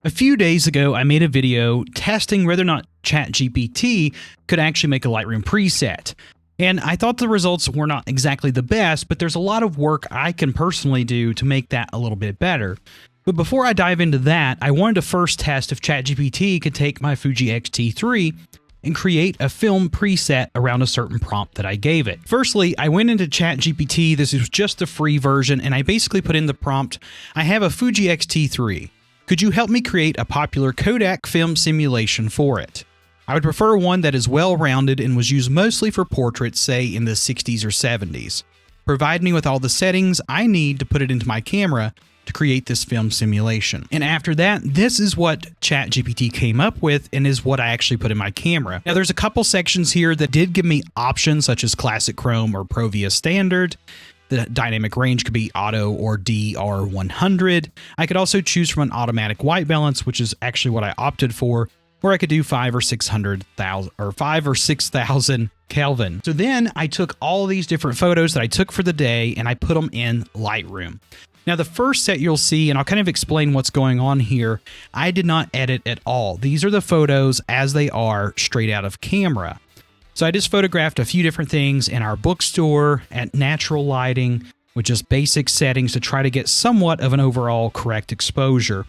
A few days ago, I made a video testing whether or not ChatGPT could actually make a Lightroom preset. And I thought the results were not exactly the best, but there's a lot of work I can personally do to make that a little bit better. But before I dive into that, I wanted to first test if ChatGPT could take my Fuji XT3 and create a film preset around a certain prompt that I gave it. Firstly, I went into ChatGPT. This is just the free version, and I basically put in the prompt, I have a Fuji XT3. Could you help me create a popular Kodak film simulation for it? I would prefer one that is well-rounded and was used mostly for portraits, say in the 60s or 70s. Provide me with all the settings I need to put it into my camera to create this film simulation. And after that, this is what ChatGPT came up with and is what I actually put in my camera. Now there's a couple sections here that did give me options such as classic chrome or pro via standard. The dynamic range could be auto or DR100. I could also choose from an automatic white balance, which is actually what I opted for, where I could do 5 or 6,000 Kelvin. So then I took all these different photos that I took for the day and I put them in Lightroom. Now the first set you'll see, and I'll kind of explain what's going on here, I did not edit at all. These are the photos as they are straight out of camera. So I just photographed a few different things in our bookstore at natural lighting with just basic settings to try to get somewhat of an overall correct exposure.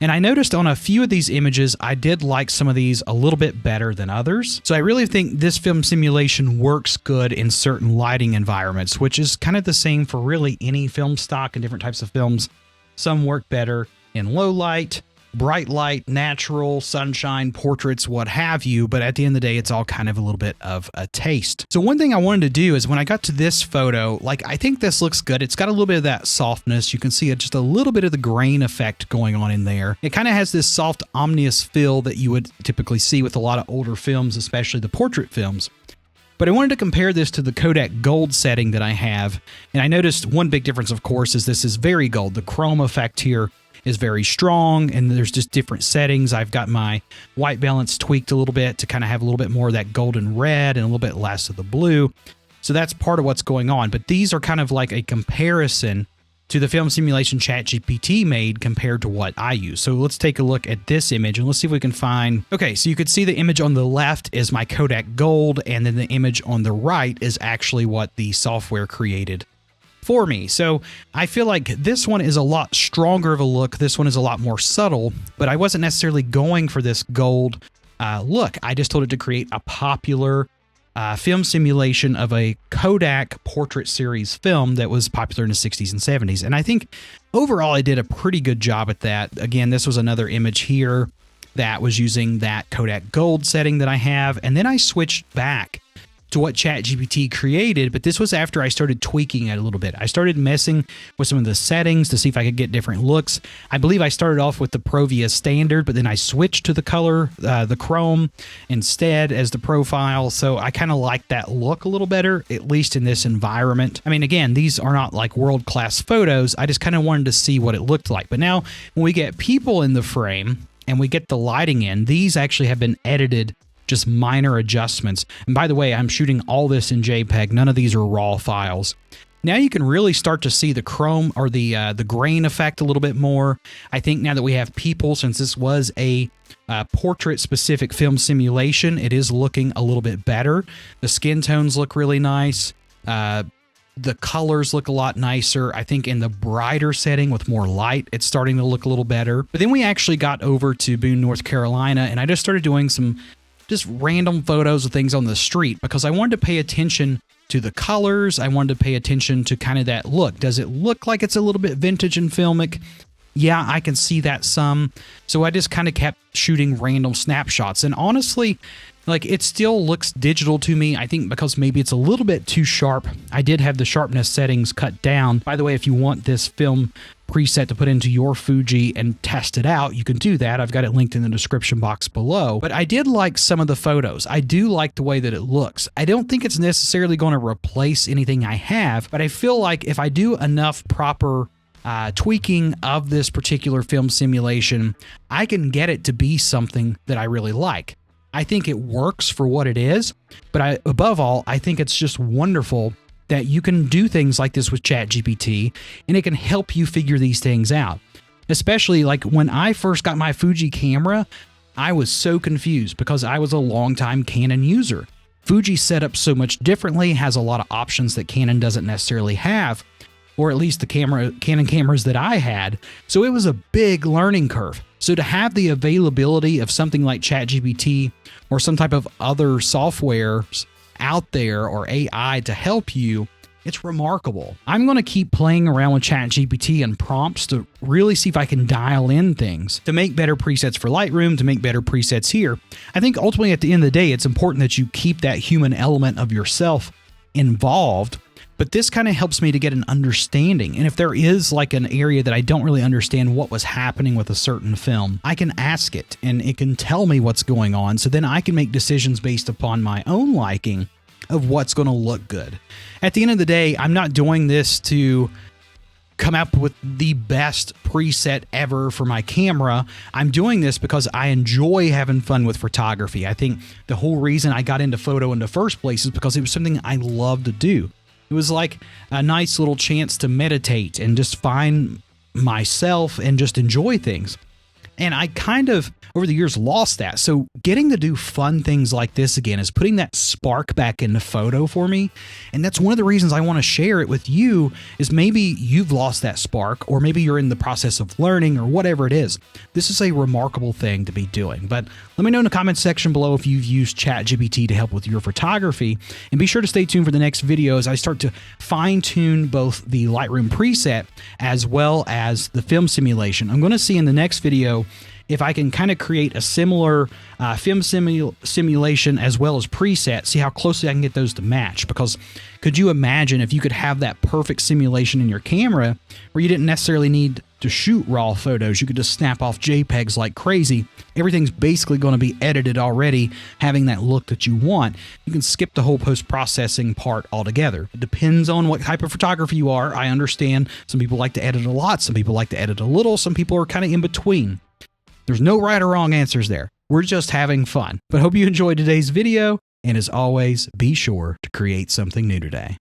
And I noticed on a few of these images, I did like some of these a little bit better than others. So I really think this film simulation works good in certain lighting environments, which is kind of the same for really any film stock and different types of films. Some work better in low light, bright light, natural, sunshine, portraits, what have you, but at the end of the day, it's all kind of a little bit of a taste. So one thing I wanted to do is when I got to this photo, I think this looks good. It's got a little bit of that softness. You can see just a little bit of the grain effect going on in there. It kind of has this soft, ominous feel that you would typically see with a lot of older films, especially the portrait films. But I wanted to compare this to the Kodak Gold setting that I have, and I noticed one big difference, of course, is this is very gold. The chrome effect here is very strong, and there's just different settings. I've got my white balance tweaked a little bit to kind of have a little bit more of that golden red and a little bit less of the blue. So that's part of what's going on. But these are kind of like a comparison to the film simulation ChatGPT made compared to what I use. So let's take a look at this image and let's see if we can find... Okay, so you could see the image on the left is my Kodak Gold, and then the image on the right is actually what the software created for me. So I feel like this one is a lot stronger of a look. This one is a lot more subtle, but I wasn't necessarily going for this gold look. I just told it to create a popular film simulation of a Kodak portrait series film that was popular in the 60s and 70s. And I think overall I did a pretty good job at that. Again, this was another image here that was using that Kodak Gold setting that I have. And then I switched back to what ChatGPT created, but this was after I started tweaking it a little bit. I started messing with some of the settings to see if I could get different looks. I believe I started off with the Pro via standard, but then I switched to the color, the chrome instead as the profile. So I kind of like that look a little better, at least in this environment. I mean, again, these are not like world-class photos. I just kind of wanted to see what it looked like. But now when we get people in the frame and we get the lighting in, these actually have been edited, just minor adjustments. And by the way, I'm shooting all this in JPEG. None of these are raw files. Now you can really start to see the chrome or the grain effect a little bit more. I think now that we have people, since this was a portrait-specific film simulation, it is looking a little bit better. The skin tones look really nice. The colors look a lot nicer. I think in the brighter setting with more light, it's starting to look a little better. But then we actually got over to Boone, North Carolina, and I just started doing some just random photos of things on the street because I wanted to pay attention to the colors. I wanted to pay attention to kind of that look. Does it look like it's a little bit vintage and filmic? Yeah, I can see that some. So I just kind of kept shooting random snapshots. And honestly, it still looks digital to me. I think because maybe it's a little bit too sharp. I did have the sharpness settings cut down. By the way, if you want this film preset to put into your Fuji and test it out, you can do that. I've got it linked in the description box below. But I did like some of the photos. I do like the way that it looks. I don't think it's necessarily going to replace anything I have, but I feel like if I do enough proper tweaking of this particular film simulation, I can get it to be something that I really like. I think it works for what it is, but above all, I think it's just wonderful that you can do things like this with ChatGPT, and it can help you figure these things out. Especially like when I first got my Fuji camera, I was so confused because I was a longtime Canon user. Fuji's set up so much differently, has a lot of options that Canon doesn't necessarily have, or at least the Canon cameras that I had. So it was a big learning curve. So to have the availability of something like ChatGPT or some type of other software out there or AI to help you, it's remarkable. I'm going to keep playing around with ChatGPT and prompts to really see if I can dial in things to make better presets for Lightroom, to make better presets here. I think ultimately at the end of the day, it's important that you keep that human element of yourself involved, but this kind of helps me to get an understanding. And if there is like an area that I don't really understand what was happening with a certain film, I can ask it and it can tell me what's going on. So then I can make decisions based upon my own liking of what's going to look good. At the end of the day, I'm not doing this to come up with the best preset ever for my camera. I'm doing this because I enjoy having fun with photography. I think the whole reason I got into photo in the first place is because it was something I loved to do. It was like a nice little chance to meditate and just find myself and just enjoy things. And I kind of, over the years, lost that. So getting to do fun things like this again is putting that spark back into photo for me. And that's one of the reasons I want to share it with you, is maybe you've lost that spark, or maybe you're in the process of learning, or whatever it is. This is a remarkable thing to be doing. But let me know in the comments section below if you've used ChatGPT to help with your photography. And be sure to stay tuned for the next video as I start to fine-tune both the Lightroom preset as well as the film simulation. I'm going to see in the next video if I can kind of create a similar film simulation as well as preset, see how closely I can get those to match. Because could you imagine if you could have that perfect simulation in your camera where you didn't necessarily need to shoot raw photos, you could just snap off JPEGs like crazy. Everything's basically going to be edited already, having that look that you want. You can skip the whole post-processing part altogether. It depends on what type of photography you are. I understand some people like to edit a lot, some people like to edit a little, some people are kind of in between. There's no right or wrong answers there. We're just having fun. But hope you enjoyed today's video, and as always, be sure to create something new today.